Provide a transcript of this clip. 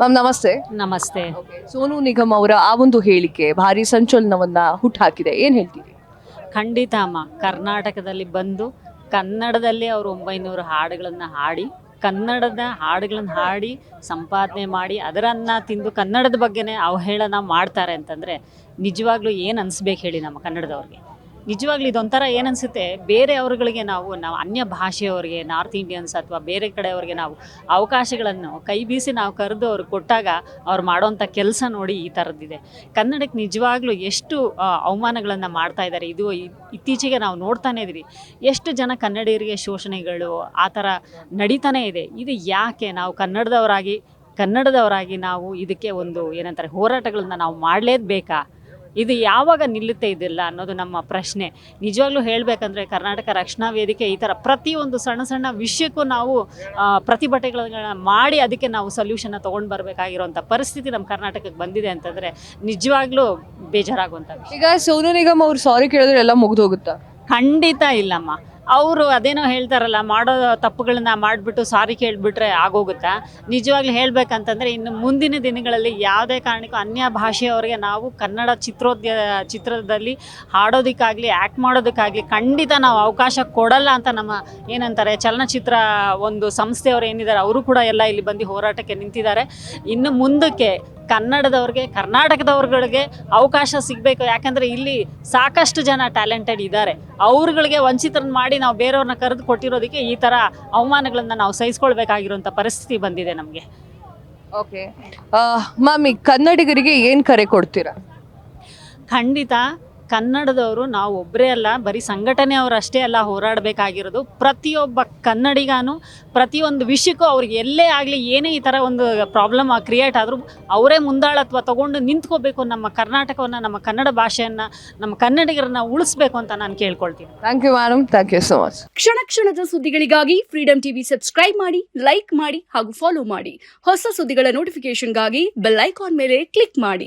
Ma'am ನಮಸ್ತೆ. ನಮಸ್ತೆ. ಸೋನು ನಿಗಮ್ ಅವರ ಆ ಒಂದು ಹೇಳಿಕೆ ಭಾರಿ ಸಂಚಲನವನ್ನ ಹುಟ್ಟಾಕಿದೆ, ಏನ್ ಹೇಳ್ತೀರಿ? ಖಂಡಿತ ಅಮ್ಮ, ಕರ್ನಾಟಕದಲ್ಲಿ ಬಂದು ಕನ್ನಡದಲ್ಲಿ ಅವರು 900 ಹಾಡುಗಳನ್ನು ಹಾಡಿ, ಕನ್ನಡದ ಹಾಡುಗಳನ್ನು ಹಾಡಿ ಸಂಪಾದನೆ ಮಾಡಿ ಅದರನ್ನು ತಿಂದು ಕನ್ನಡದ ಬಗ್ಗೆನೇ ಅವಹೇಳನ ಮಾಡ್ತಾರೆ ಅಂತಂದರೆ ನಿಜವಾಗ್ಲೂ ಏನು ಅನಿಸ್ಬೇಕು ಹೇಳಿ ನಮ್ಮ ಕನ್ನಡದವ್ರಿಗೆ. ನಿಜವಾಗ್ಲೂ ಇದೊಂಥರ ಏನನ್ಸುತ್ತೆ, ಬೇರೆ ಅವ್ರುಗಳಿಗೆ ನಾವು ಅನ್ಯ ಭಾಷೆಯವರಿಗೆ, ನಾರ್ತ್ ಇಂಡಿಯನ್ಸ್ ಅಥವಾ ಬೇರೆ ಕಡೆಯವ್ರಿಗೆ ನಾವು ಅವಕಾಶಗಳನ್ನು ಕೈ ಬೀಸಿ ನಾವು ಕರೆದು ಅವ್ರಿಗೆ ಕೊಟ್ಟಾಗ ಅವ್ರು ಮಾಡೋವಂಥ ಕೆಲಸ ನೋಡಿ ಈ ಥರದ್ದಿದೆ. ಕನ್ನಡಕ್ಕೆ ನಿಜವಾಗ್ಲೂ ಎಷ್ಟು ಅವಮಾನಗಳನ್ನು ಮಾಡ್ತಾ ಇದ್ದಾರೆ. ಇದು ಇತ್ತೀಚೆಗೆ ನಾವು ನೋಡ್ತಾನೇ ಇದ್ದೀರಿ, ಎಷ್ಟು ಜನ ಕನ್ನಡಿಗರಿಗೆ ಶೋಷಣೆಗಳು ಆ ಥರ ನಡೀತಾನೇ ಇದೆ. ಇದು ಯಾಕೆ ನಾವು ಕನ್ನಡದವರಾಗಿ ನಾವು ಇದಕ್ಕೆ ಒಂದು ಏನಂತಾರೆ ಹೋರಾಟಗಳನ್ನು ನಾವು ಮಾಡಲೇಬೇಕಾ? ಇದು ಯಾವಾಗ ನಿಲ್ಲುತ್ತೆ ಇದೆಲ್ಲ ಅನ್ನೋದು ನಮ್ಮ ಪ್ರಶ್ನೆ. ನಿಜವಾಗ್ಲೂ ಹೇಳಬೇಕಂದ್ರೆ ಕರ್ನಾಟಕ ರಕ್ಷಣಾ ವೇದಿಕೆ ಈ ಥರ ಪ್ರತಿಯೊಂದು ಸಣ್ಣ ಸಣ್ಣ ವಿಷಯಕ್ಕೂ ನಾವು ಪ್ರತಿಭಟನೆಗಳನ್ನ ಮಾಡಿ ಅದಕ್ಕೆ ನಾವು ಸೊಲ್ಯೂಷನ್ನ ತೊಗೊಂಡು ಬರಬೇಕಾಗಿರೋಂಥ ಪರಿಸ್ಥಿತಿ ನಮ್ಮ ಕರ್ನಾಟಕಕ್ಕೆ ಬಂದಿದೆ ಅಂತಂದರೆ ನಿಜವಾಗ್ಲೂ ಬೇಜಾರಾಗುವಂಥ ವಿಷಯ. ಈಗ ಸೋನು ನಿಗಮ್ ಅವ್ರು ಸಾರಿ ಕೇಳಿದ್ರೆ ಎಲ್ಲ ಮುಗ್ದು ಹೋಗುತ್ತಾ? ಖಂಡಿತ ಇಲ್ಲಮ್ಮ. ಅವರು ಅದೇನೋ ಹೇಳ್ತಾರಲ್ಲ, ಮಾಡೋ ತಪ್ಪುಗಳನ್ನ ಮಾಡಿಬಿಟ್ಟು ಸಾರಿ ಕೇಳಿಬಿಟ್ರೆ ಆಗೋಗುತ್ತಾ? ನಿಜವಾಗ್ಲೂ ಹೇಳಬೇಕಂತಂದರೆ ಇನ್ನು ಮುಂದಿನ ದಿನಗಳಲ್ಲಿ ಯಾವುದೇ ಕಾರಣಕ್ಕೂ ಅನ್ಯ ಭಾಷೆಯವರಿಗೆ ನಾವು ಕನ್ನಡ ಚಿತ್ರದಲ್ಲಿ ಹಾಡೋದಕ್ಕಾಗಲಿ ಆ್ಯಕ್ಟ್ ಮಾಡೋದಕ್ಕಾಗಲಿ ಖಂಡಿತ ನಾವು ಅವಕಾಶ ಕೊಡಲ್ಲ ಅಂತ ನಮ್ಮ ಏನಂತಾರೆ ಚಲನಚಿತ್ರ ಒಂದು ಸಂಸ್ಥೆಯವರು ಏನಿದ್ದಾರೆ ಅವರು ಕೂಡ ಎಲ್ಲ ಇಲ್ಲಿ ಬಂದು ಹೋರಾಟಕ್ಕೆ ನಿಂತಿದ್ದಾರೆ. ಇನ್ನು ಮುಂದಕ್ಕೆ ಕನ್ನಡದವ್ರಿಗೆ, ಕರ್ನಾಟಕದವ್ರುಗಳಿಗೆ ಅವಕಾಶ ಸಿಗಬೇಕು. ಯಾಕಂದರೆ ಇಲ್ಲಿ ಸಾಕಷ್ಟು ಜನ ಟ್ಯಾಲೆಂಟೆಡ್ ಇದ್ದಾರೆ. ಅವ್ರುಗಳಿಗೆ ವಂಚಿತರನ್ನ ಮಾಡಿ ನಾವು ಬೇರೆಯವ್ರನ್ನ ಕರೆದು ಕೊಟ್ಟಿರೋದಕ್ಕೆ ಈ ಥರ ಅವಮಾನಗಳನ್ನು ನಾವು ಸಹಿಸ್ಕೊಳ್ಬೇಕಾಗಿರೋಂಥ ಪರಿಸ್ಥಿತಿ ಬಂದಿದೆ ನಮಗೆ. ಓಕೆ ಮ್ಯಾಮ್, ಈ ಕನ್ನಡಿಗರಿಗೆ ಏನು ಕರೆ ಕೊಡ್ತೀರಾ? ಖಂಡಿತ ಕನ್ನಡದವರು ನಾವು ಒಬ್ಬರೇ ಅಲ್ಲ, ಬರೀ ಸಂಘಟನೆಯವರು ಅಷ್ಟೇ ಅಲ್ಲ ಹೋರಾಡಬೇಕಾಗಿರೋದು. ಪ್ರತಿಯೊಬ್ಬ ಕನ್ನಡಿಗನೂ ಪ್ರತಿಯೊಂದು ವಿಷಯಕ್ಕೂ ಅವ್ರಿಗೆ ಎಲ್ಲೇ ಆಗಲಿ ಏನೇ ಈ ಥರ ಒಂದು ಪ್ರಾಬ್ಲಮ್ ಕ್ರಿಯೇಟ್ ಆದರೂ ಅವರೇ ಮುಂದಾಳತ್ವ ತೊಗೊಂಡು ನಿಂತ್ಕೋಬೇಕು. ನಮ್ಮ ಕರ್ನಾಟಕವನ್ನು, ನಮ್ಮ ಕನ್ನಡ ಭಾಷೆಯನ್ನು, ನಮ್ಮ ಕನ್ನಡಿಗರನ್ನ ಉಳಿಸ್ಬೇಕು ಅಂತ ನಾನು ಕೇಳ್ಕೊಳ್ತೀನಿ. Thank you madam, thank you so much. ಕ್ಷಣ ಕ್ಷಣದ ಸುದ್ದಿಗಳಿಗಾಗಿ ಫ್ರೀಡಮ್ ಟಿವಿ ಸಬ್ಸ್ಕ್ರೈಬ್ ಮಾಡಿ, ಲೈಕ್ ಮಾಡಿ ಹಾಗೂ ಫಾಲೋ ಮಾಡಿ. ಹೊಸ ಸುದ್ದಿಗಳ ನೋಟಿಫಿಕೇಶನ್ಗಾಗಿ ಬೆಲ್ ಐಕಾನ್ ಮೇಲೆ ಕ್ಲಿಕ್ ಮಾಡಿ.